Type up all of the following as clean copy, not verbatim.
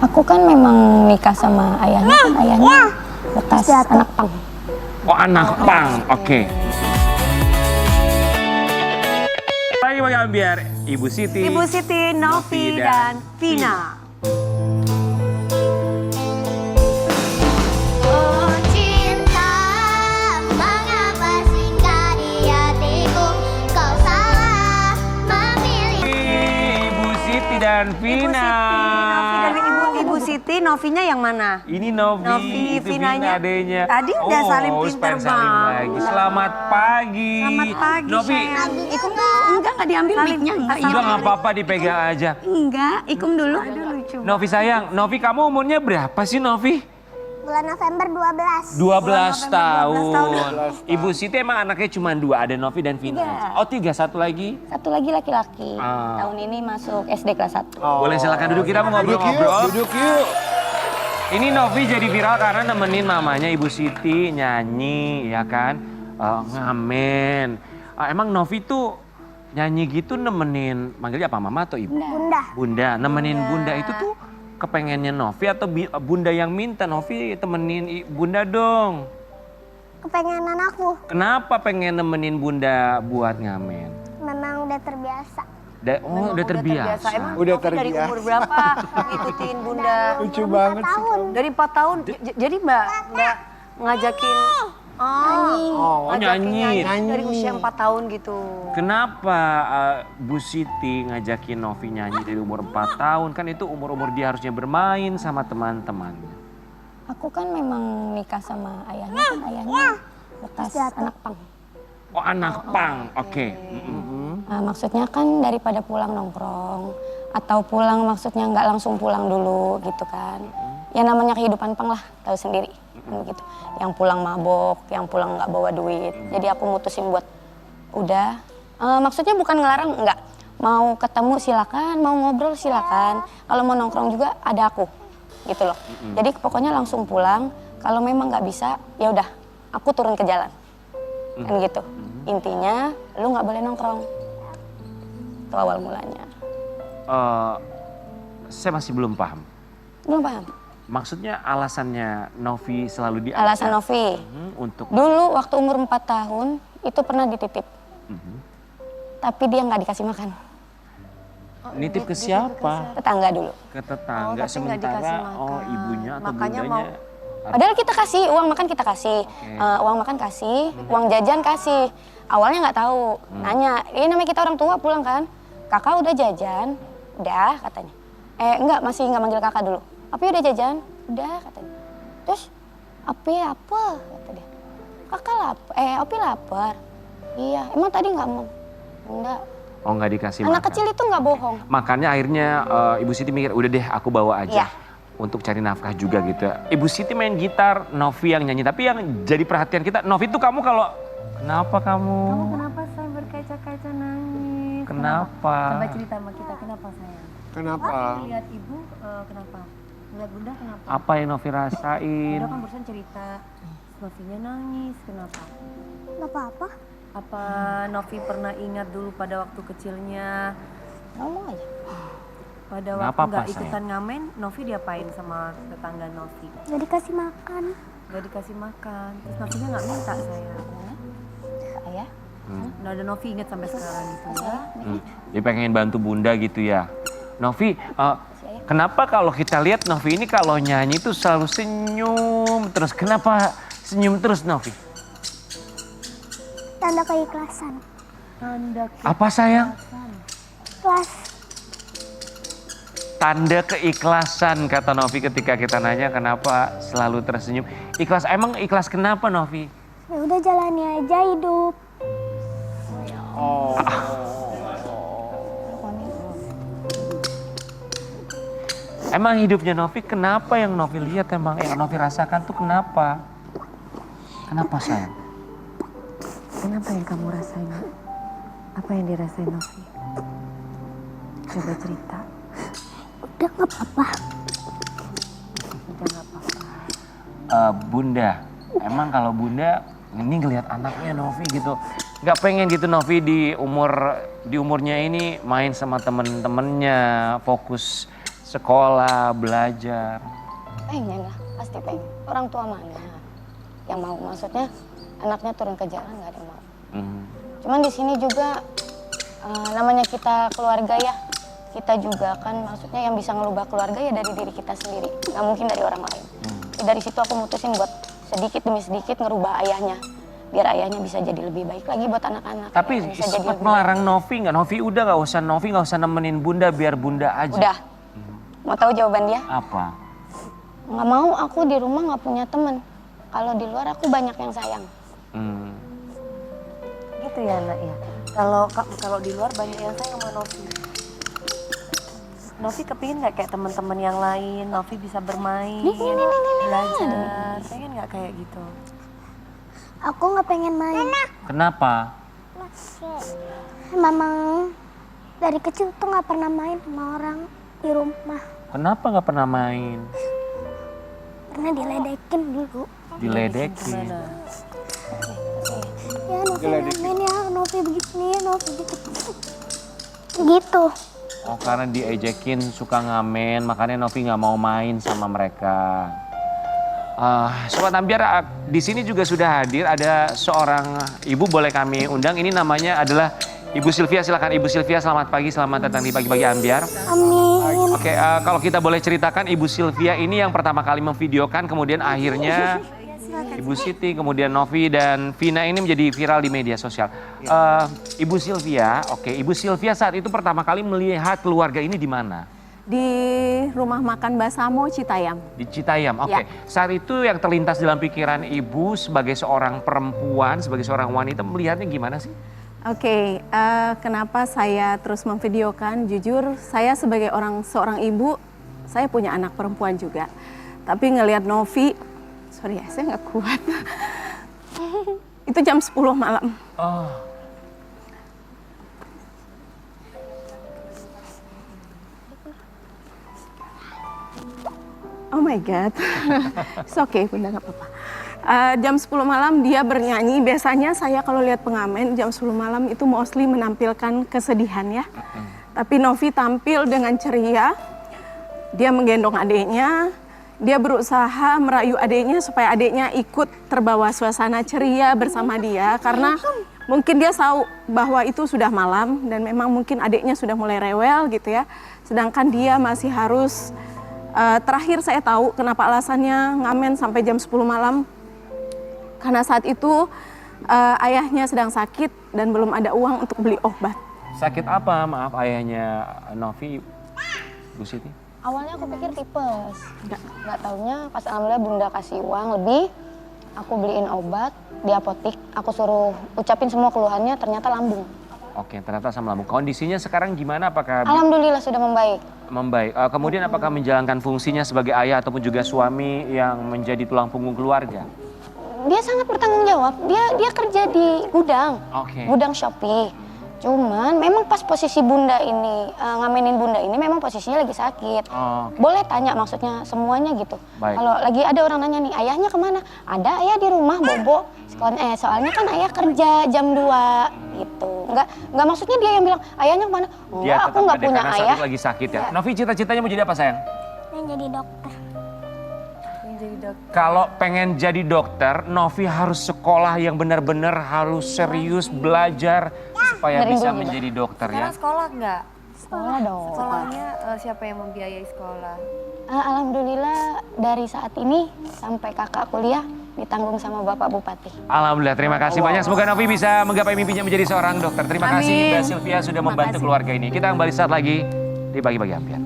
Aku kan memang nikah sama ayahnya, kan ayahnya bekas anak pang. Oh, anak pang, oke. Lagi bagi biar Ibu Siti, Novi, dan Vina. Oh cinta, mengapa singgah di hatiku? Kau salah memilih. Ibu Siti dan Vina. Ibu Siti, Novinya yang mana? Ini Novi, itu Vinanya. Vina adenya. Tadi udah saling pinter pengen saling banget. lagi. Selamat pagi. Selamat pagi, Novi, sayang. Ikum dulu, enggak diambil mic-nya, enggak. udah nggak apa-apa dipegang aja. Enggak, ikum dulu. Aduh lucu. Novi sayang, Novi kamu umurnya berapa sih Novi? Bulan November 12. 12 tahun. 12 Ibu Siti emang anaknya cuma 2, ada Novi dan Vina. Tiga. Oh 3, satu lagi. Satu lagi laki-laki. Ah. Tahun ini masuk SD kelas 1. Boleh silakan duduk, kita mau ngobrol-ngobrol. Duduk yuk. Ini Novi jadi viral karena nemenin mamanya Ibu Siti nyanyi, ya kan? Ngamen. Emang Novi tuh nyanyi gitu nemenin, manggilnya apa, mama atau ibu? Bunda. Bunda. Nemenin Bunda itu tuh kepengennya Novi atau Bunda yang minta? Novi temenin Bunda dong. Kepengenan aku, Kenapa pengen nemenin Bunda buat ngamen? memang udah terbiasa. Udah terbiasa. Emang Udah Novi dari terbiasa. umur berapa ngikutin Bunda? Lucu banget sih. Tahun. Dari 4 tahun. Jadi Mbak ngajakin nyanyi. dari usia 4 tahun gitu. Kenapa Bu Siti ngajakin Novi nyanyi dari umur 4 tahun? Kan itu umur-umur dia harusnya bermain sama teman-temannya. Aku kan memang nikah sama ayahnya, kan ayahnya bekas anak pang. Oh, anak pang, oke. Nah, maksudnya kan daripada pulang nongkrong atau pulang maksudnya nggak langsung pulang dulu gitu kan. Ya namanya kehidupan pang lah, tahu sendiri kan begitu. Yang pulang mabok, yang pulang nggak bawa duit. Jadi aku mutusin buat udah. Maksudnya bukan ngelarang, nggak. Mau ketemu silakan, mau ngobrol silakan. Kalau mau nongkrong juga ada aku, gitu loh. Jadi pokoknya langsung pulang. Kalau memang nggak bisa, ya udah, aku turun ke jalan. Kan gitu. Intinya lu nggak boleh nongkrong. Itu awal mulanya. Saya masih belum paham. Belum paham? Maksudnya alasannya Novi selalu diajak Alasan Novi. untuk Dulu waktu umur 4 tahun itu pernah dititip. Tapi dia nggak dikasih makan. nitip ke siapa? Tetangga dulu. Ke tetangga. tapi nggak dikasih Sementara makan. ibunya atau Makanya bundanya. Padahal kita kasih, uang makan kita kasih. Uang makan kasih, uang jajan kasih. Awalnya nggak tahu. Nanya, ini namanya kita orang tua pulang kan. Kakak udah jajan? Udah katanya. Enggak, masih nggak manggil kakak dulu. Api udah jajan? Udah katanya. Terus, Api apa? Kata dia. Kakak lapar, Api lapar. Iya, emang tadi nggak mau? Enggak. Oh, nggak dikasih Anak makan. kecil itu nggak bohong. Makanya akhirnya Ibu Siti mikir, udah deh aku bawa aja. Iya. Untuk cari nafkah juga gitu ya. Ibu Siti main gitar, Novi yang nyanyi. Tapi yang jadi perhatian kita, Novi itu kamu kalau... Kenapa kamu? Kamu kenapa sayang berkaca-kaca nangis? Kenapa? Coba cerita sama kita, kenapa sayang? Kenapa? Lihat ibu, kenapa? Lihat bunda, kenapa? Apa yang Novi rasain? Bunda kan barusan cerita, Novinya nangis, kenapa? Gak apa-apa. Apa Novi pernah ingat dulu pada waktu kecilnya, Ngomong aja. pada Nggak waktu apa-apa, nggak sayang. ikutan ngamen, Novi diapain sama tetangga Novi? Gak dikasih makan. Gak dikasih makan, terus Novinya nggak minta sayang. Ayah. Nah, ada Novi ingat sampai sekarang gitu ya. Dia pengen bantu bunda gitu ya. Novi, kenapa kalau kita lihat Novi ini kalau nyanyi tuh selalu senyum terus? Kenapa senyum terus Novi? Tanda keikhlasan. Tanda Apa sayang? Kelas. Tanda keikhlasan kata Novi ketika kita nanya kenapa selalu tersenyum. Ikhlas, emang ikhlas kenapa Novi? Ya udah jalani aja hidup. Emang hidupnya Novi kenapa yang Novi lihat emang yang Novi rasakan tuh kenapa? Kenapa sayang? Kenapa yang kamu rasain? Apa yang dirasain Novi? Coba cerita. Udah gak apa-apa. Udah gak apa-apa. Bunda, emang kalau Bunda ini ngelihat anaknya Novi gitu, nggak pengen gitu Novi di umurnya ini main sama temen-temennya, fokus sekolah, belajar? Pengen lah, pasti pengen. Orang tua mana yang mau? Maksudnya anaknya turun ke jalan nggak ada yang mau. Cuman di sini juga namanya kita keluarga ya. Kita juga kan maksudnya yang bisa ngerubah keluarga ya dari diri kita sendiri. Nggak mungkin dari orang lain. Dari situ aku mutusin buat sedikit demi sedikit ngerubah ayahnya. Biar ayahnya bisa jadi lebih baik lagi buat anak-anak. Tapi ya, bisa jadi sempat lebih melarang Novi nggak? Novi udah nggak usah, Novi nggak usah nemenin bunda, biar bunda aja. Udah. Mau tahu jawaban dia? Apa? Nggak mau, aku di rumah nggak punya temen. Kalau di luar aku banyak yang sayang. Gitu ya nak ya. Kalau di luar banyak yang sayang sama Novi. Novi kepingin nggak kayak teman-teman yang lain? Novi bisa bermain, belajar. Pengen nggak kayak gitu? Aku nggak pengen main. Kenapa? Memang dari kecil tuh nggak pernah main sama orang di rumah. Kenapa nggak pernah main? Pernah diledekin dulu. Diledekin. Gimana? Ya Novi nggak main ya, Novi begini, Novi gitu. Gitu. Oh, karena diejekin suka ngamen, makanya Novi nggak mau main sama mereka. Sobat Ambiar, di sini juga sudah hadir ada seorang ibu, boleh kami undang. Ini namanya adalah Ibu Sylvia. Silakan Ibu Sylvia, selamat pagi, selamat datang di Pagi-Pagi Ambiar. Amin. Oke, kalau kita boleh ceritakan, Ibu Sylvia ini yang pertama kali memvideokan, kemudian akhirnya Ibu Siti, kemudian Novi dan Vina ini menjadi viral di media sosial. Ibu Sylvia, Ibu Sylvia saat itu pertama kali melihat keluarga ini di mana? Di rumah makan Basamo Citayam. Di Citayam, oke. Ya. Saat itu yang terlintas dalam pikiran Ibu sebagai seorang perempuan, sebagai seorang wanita, melihatnya gimana sih? Oke, kenapa saya terus memvideokan? Jujur, saya sebagai seorang ibu, saya punya anak perempuan juga. Tapi ngelihat Novi, sorry ya, saya nggak kuat. Itu jam 10 malam. Oh. Oh my God, it's okay, Bunda nggak apa-apa. Jam 10 malam dia bernyanyi, biasanya saya kalau lihat pengamen jam 10 malam itu mostly menampilkan kesedihan ya. Tapi Novi tampil dengan ceria, dia menggendong adiknya, dia berusaha merayu adiknya supaya adiknya ikut terbawa suasana ceria bersama dia. Karena mungkin dia tahu bahwa itu sudah malam dan memang mungkin adiknya sudah mulai rewel gitu ya. Sedangkan dia masih harus... terakhir saya tahu kenapa alasannya ngamen sampai jam 10 malam. Karena saat itu ayahnya sedang sakit dan belum ada uang untuk beli obat. Sakit apa, maaf, ayahnya Novi, Bu Siti? Awalnya aku pikir tipes. Nggak taunya pas alhamdulillah bunda kasih uang lebih. Aku beliin obat di apotik. Aku suruh ucapin semua keluhannya, ternyata lambung. Oke, ternyata sama lambung. Kondisinya sekarang gimana? Apakah Alhamdulillah sudah membaik. membaik? Kemudian apakah menjalankan fungsinya sebagai ayah ataupun juga suami yang menjadi tulang punggung keluarga? Dia sangat bertanggung jawab. Dia kerja di gudang, Oke. gudang Shopee. Cuman memang pas posisi bunda ini, ngamenin bunda ini memang posisinya lagi sakit. Oh, oke. Boleh tanya maksudnya semuanya gitu. Baik. Kalau lagi ada orang nanya nih, ayahnya kemana? Ada ayah di rumah bobo. Soalnya kan ayah kerja jam 2 gitu. Enggak maksudnya dia yang bilang ayahnya kemana? Dia Enggak, aku tetap nggak ada punya karena saat ayah. itu lagi sakit ya. Ya. Novi cita-citanya mau jadi apa sayang? Pengen jadi dokter. Yang jadi dokter. Kalau pengen jadi dokter, Novi harus sekolah yang benar-benar harus serius belajar supaya Dari bisa dulu. menjadi dokter ya. Sekarang sekolah nggak? Sekolah dong. Sekolahnya siapa yang membiayai sekolah? Alhamdulillah dari saat ini sampai kakak kuliah ditanggung sama Bapak Bupati. Alhamdulillah, terima kasih banyak. Semoga Novi bisa menggapai mimpinya menjadi seorang dokter. Terima kasih Amin. Mbak Sylvia sudah membantu keluarga ini. Kita kembali saat lagi di Pagi-Pagi Ampiar.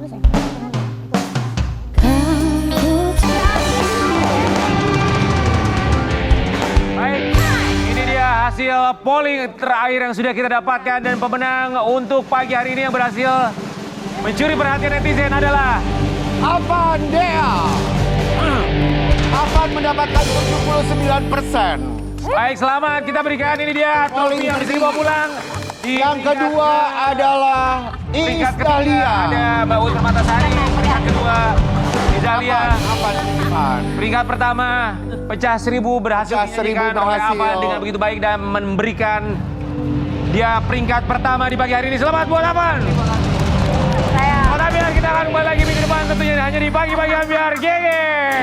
Baik, ini dia hasil polling terakhir yang sudah kita dapatkan dan pemenang untuk pagi hari ini yang berhasil mencuri perhatian netizen adalah Avan Dea. Avan mendapatkan 79%. baik, selamat kita berikan ini dia trofi yang bisa dibawa pulang. Di Yang peringkat kedua adalah Iis peringkat ketiga Dahlia. ada Mbak Ultra Matasari, peringkat kedua Izalia. Avan. Peringkat pertama pecah 1000 berhasil Pecah 1000 dinyanyikan oleh berhasil. Avan dengan begitu baik dan memberikan dia peringkat pertama di pagi hari ini. Selamat buat Avan. Selamat Ambiar, kita akan kembali lagi minggu depan tentunya hanya di Pagi-Pagi Ambiar. Gege!